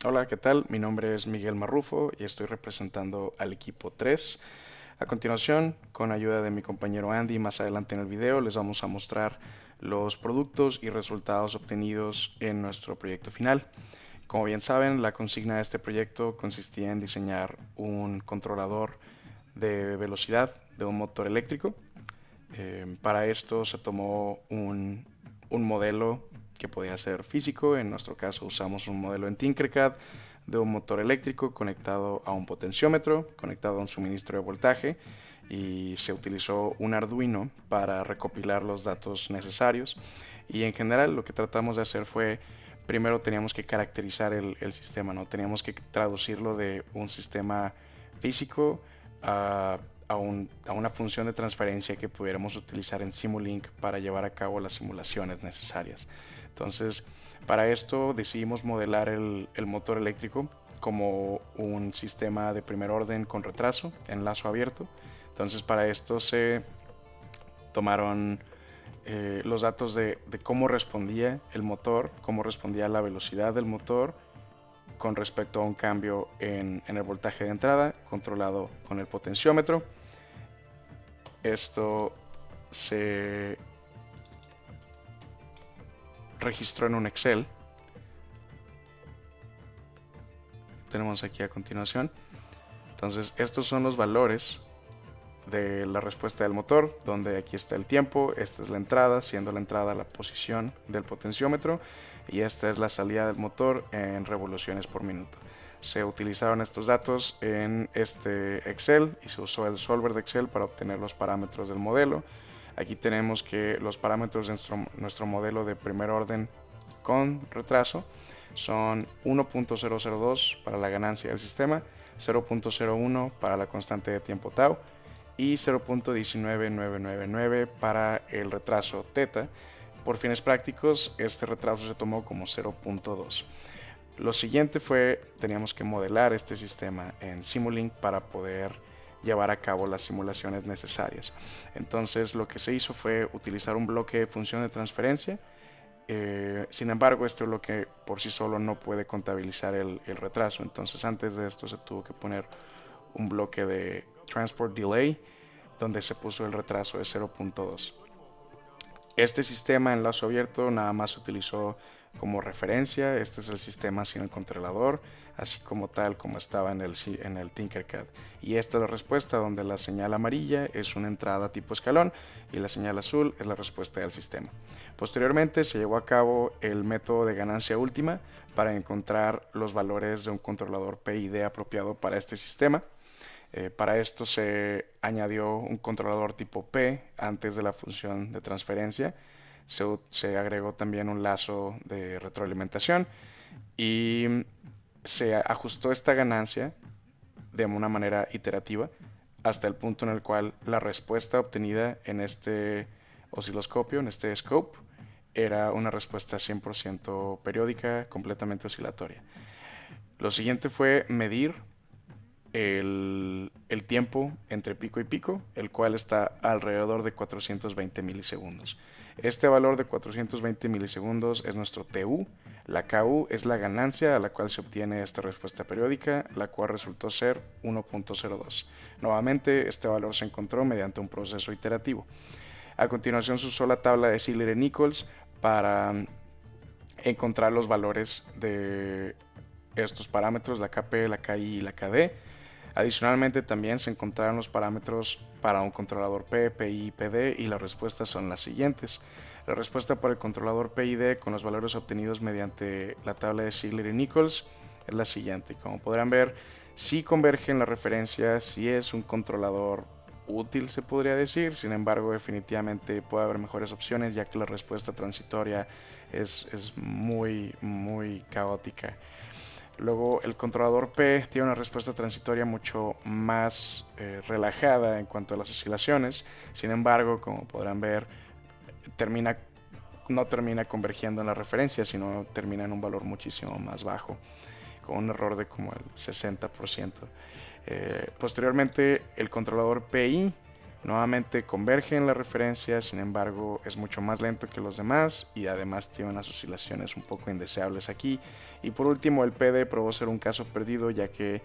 Hola, ¿qué tal? Mi nombre es Miguel Marrufo y estoy representando al equipo 3. A continuación, con ayuda de mi compañero Andy, más adelante en el video les vamos a mostrar los productos y resultados obtenidos en nuestro proyecto final. Como bien saben, la consigna de este proyecto consistía en diseñar un controlador de velocidad de un motor eléctrico. Para esto se tomó un modelo que podía ser físico. En nuestro caso usamos un modelo en Tinkercad de un motor eléctrico conectado a un potenciómetro, conectado a un suministro de voltaje, y se utilizó un Arduino para recopilar los datos necesarios. Y en general lo que tratamos de hacer fue, primero teníamos que caracterizar el sistema, ¿no? Teníamos que traducirlo de un sistema físico a una función de transferencia que pudiéramos utilizar en Simulink para llevar a cabo las simulaciones necesarias. Entonces, para esto decidimos modelar el motor eléctrico como un sistema de primer orden con retraso en lazo abierto. Entonces, para esto se tomaron los datos de cómo respondía el motor, cómo respondía la velocidad del motor con respecto a un cambio en el voltaje de entrada controlado con el potenciómetro. Esto se registró en un Excel. Tenemos aquí a continuación. Entonces, estos son los valores de la respuesta del motor, donde aquí está el tiempo, esta es la entrada, siendo la entrada la posición del potenciómetro, y esta es la salida del motor en revoluciones por minuto. Se utilizaron estos datos en este Excel y se usó el solver de Excel para obtener los parámetros del modelo. Aquí tenemos que los parámetros de nuestro modelo de primer orden con retraso son 1.002 para la ganancia del sistema, 0.01 para la constante de tiempo tau y 0.19999 para el retraso teta. Por fines prácticos, este retraso se tomó como 0.2. Lo siguiente fue, teníamos que modelar este sistema en Simulink para poder llevar a cabo las simulaciones necesarias. Entonces lo que se hizo fue utilizar un bloque de función de transferencia. Sin embargo, este bloque por sí solo no puede contabilizar el retraso. Entonces antes de esto se tuvo que poner un bloque de transport delay donde se puso el retraso de 0.2. Este sistema en lazo abierto nada más se utilizó como referencia. Este es el sistema sin el controlador, así como tal como estaba en el Tinkercad. Y esta es la respuesta, donde la señal amarilla es una entrada tipo escalón y la señal azul es la respuesta del sistema. Posteriormente se llevó a cabo el método de ganancia última para encontrar los valores de un controlador PID apropiado para este sistema. Para esto se añadió un controlador tipo P antes de la función de transferencia. Se agregó también un lazo de retroalimentación y se ajustó esta ganancia de una manera iterativa hasta el punto en el cual la respuesta obtenida en este osciloscopio, en este scope, era una respuesta 100% periódica, completamente oscilatoria. Lo siguiente fue medir el tiempo entre pico y pico, el cual está alrededor de 420 milisegundos. Este valor de 420 milisegundos es nuestro TU. La KU es la ganancia a la cual se obtiene esta respuesta periódica, la cual resultó ser 1.02. Nuevamente, este valor se encontró mediante un proceso iterativo. A continuación se usó la tabla de Ziegler-Nichols para encontrar los valores de estos parámetros, la KP, la KI y la KD. Adicionalmente también se encontraron los parámetros para un controlador P, PI y PD, y las respuestas son las siguientes. La respuesta para el controlador PID con los valores obtenidos mediante la tabla de Ziegler y Nichols es la siguiente. Como podrán ver, sí convergen las referencias, sí es un controlador útil, se podría decir. Sin embargo, definitivamente puede haber mejores opciones, ya que la respuesta transitoria es muy caótica. Luego el controlador P tiene una respuesta transitoria mucho más relajada en cuanto a las oscilaciones. Sin embargo, como podrán ver, termina, no termina convergiendo en la referencia, sino termina en un valor muchísimo más bajo, con un error de como el 60%. Posteriormente, el controlador PI Nuevamente converge en la referencia, sin embargo es mucho más lento que los demás y además tiene unas oscilaciones un poco indeseables aquí. Y por último el PD probó ser un caso perdido, ya que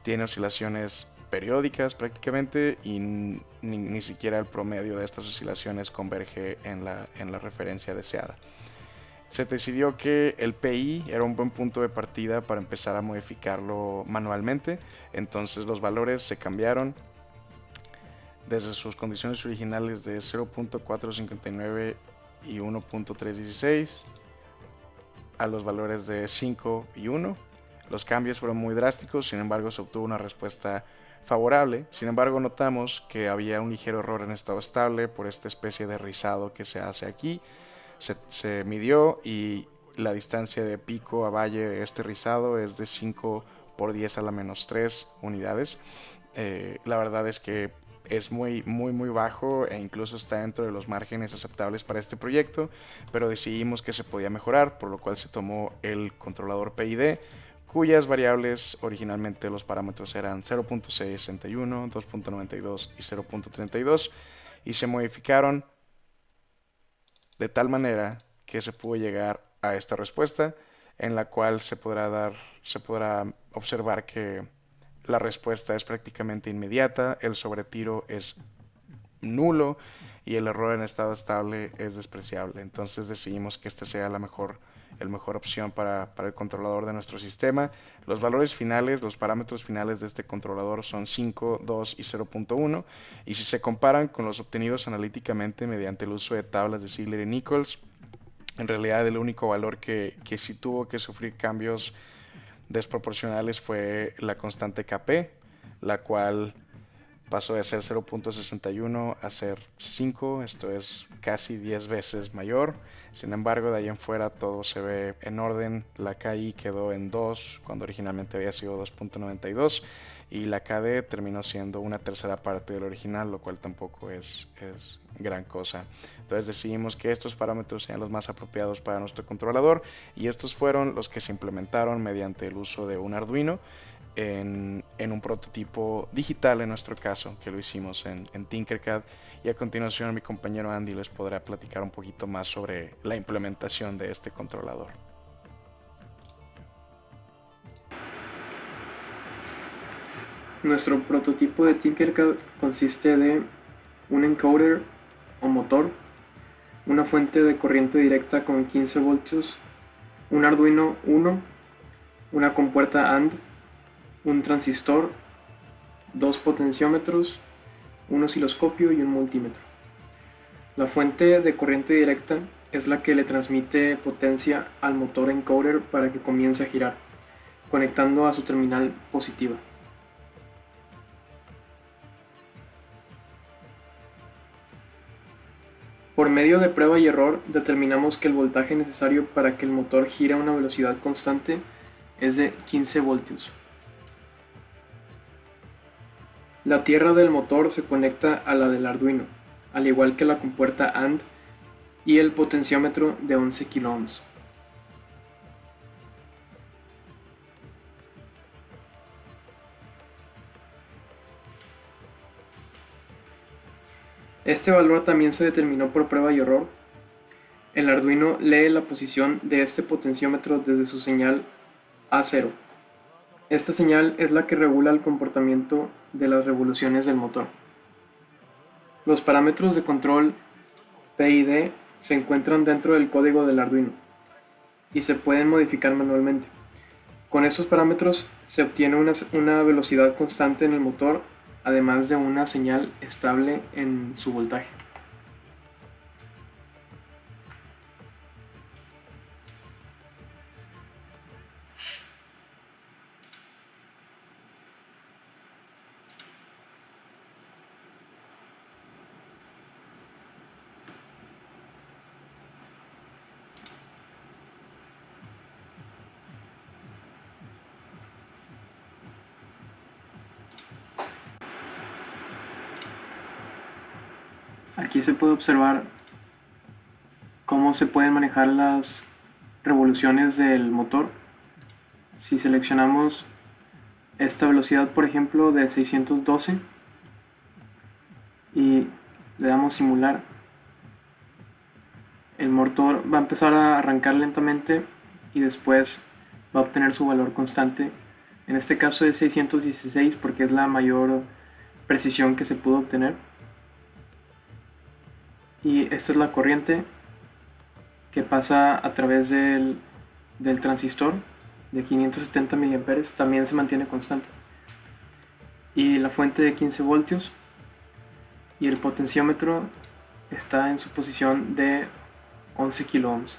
tiene oscilaciones periódicas prácticamente y ni siquiera el promedio de estas oscilaciones converge en la referencia deseada. Se decidió que el PI era un buen punto de partida para empezar a modificarlo manualmente, entonces los valores se cambiaron desde sus condiciones originales de 0.459 y 1.316 a los valores de 5 y 1. Los cambios fueron muy drásticos, sin embargo se obtuvo una respuesta favorable. Sin embargo notamos que había un ligero error en estado estable por esta especie de rizado que se hace aquí. Se midió y la distancia de pico a valle de este rizado es de 5 por 10 a la menos 3 unidades. La verdad es que es muy bajo e incluso está dentro de los márgenes aceptables para este proyecto, pero decidimos que se podía mejorar, por lo cual se tomó el controlador PID, cuyas variables originalmente los parámetros eran 0.661, 2.92 y 0.32 y se modificaron de tal manera que se pudo llegar a esta respuesta, en la cual se podrá observar que la respuesta es prácticamente inmediata, el sobretiro es nulo y el error en estado estable es despreciable. Entonces decidimos que esta sea la mejor opción para el controlador de nuestro sistema. Los valores finales, los parámetros finales de este controlador son 5, 2 y 0.1 y si se comparan con los obtenidos analíticamente mediante el uso de tablas de Ziegler y Nichols, en realidad el único valor que sí tuvo que sufrir cambios desproporcionales fue la constante Kp, la cual pasó de ser 0.61 a ser 5, esto es casi 10 veces mayor. Sin embargo, de ahí en fuera todo se ve en orden. La KI quedó en 2 cuando originalmente había sido 2.92 y la KD terminó siendo una tercera parte del original, lo cual tampoco es gran cosa. Entonces decidimos que estos parámetros sean los más apropiados para nuestro controlador y estos fueron los que se implementaron mediante el uso de un Arduino en un prototipo digital en nuestro caso, que lo hicimos en Tinkercad, y a continuación mi compañero Andy les podrá platicar un poquito más sobre la implementación de este controlador. Nuestro prototipo de Tinkercad consiste de un encoder o motor, una fuente de corriente directa con 15 voltios, un Arduino Uno, una compuerta AND, un transistor, 2 potenciómetros, un osciloscopio y un multímetro. La fuente de corriente directa es la que le transmite potencia al motor encoder para que comience a girar, conectando a su terminal positiva. Por medio de prueba y error determinamos que el voltaje necesario para que el motor gire a una velocidad constante es de 15 voltios. La tierra del motor se conecta a la del Arduino, al igual que la compuerta AND y el potenciómetro de 11 kΩ. Este valor también se determinó por prueba y error. El Arduino lee la posición de este potenciómetro desde su señal A0. Esta señal es la que regula el comportamiento de las revoluciones del motor. Los parámetros de control PID se encuentran dentro del código del Arduino y se pueden modificar manualmente. Con estos parámetros se obtiene una velocidad constante en el motor, además de una señal estable en su voltaje. Aquí se puede observar cómo se pueden manejar las revoluciones del motor. Si seleccionamos esta velocidad, por ejemplo, de 612, y le damos simular, el motor va a empezar a arrancar lentamente y después va a obtener su valor constante. En este caso es 616 porque es la mayor precisión que se pudo obtener. Y esta es la corriente que pasa a través del transistor de 570 mA, también se mantiene constante. Y la fuente de 15 voltios y el potenciómetro está en su posición de 11 kilo ohms.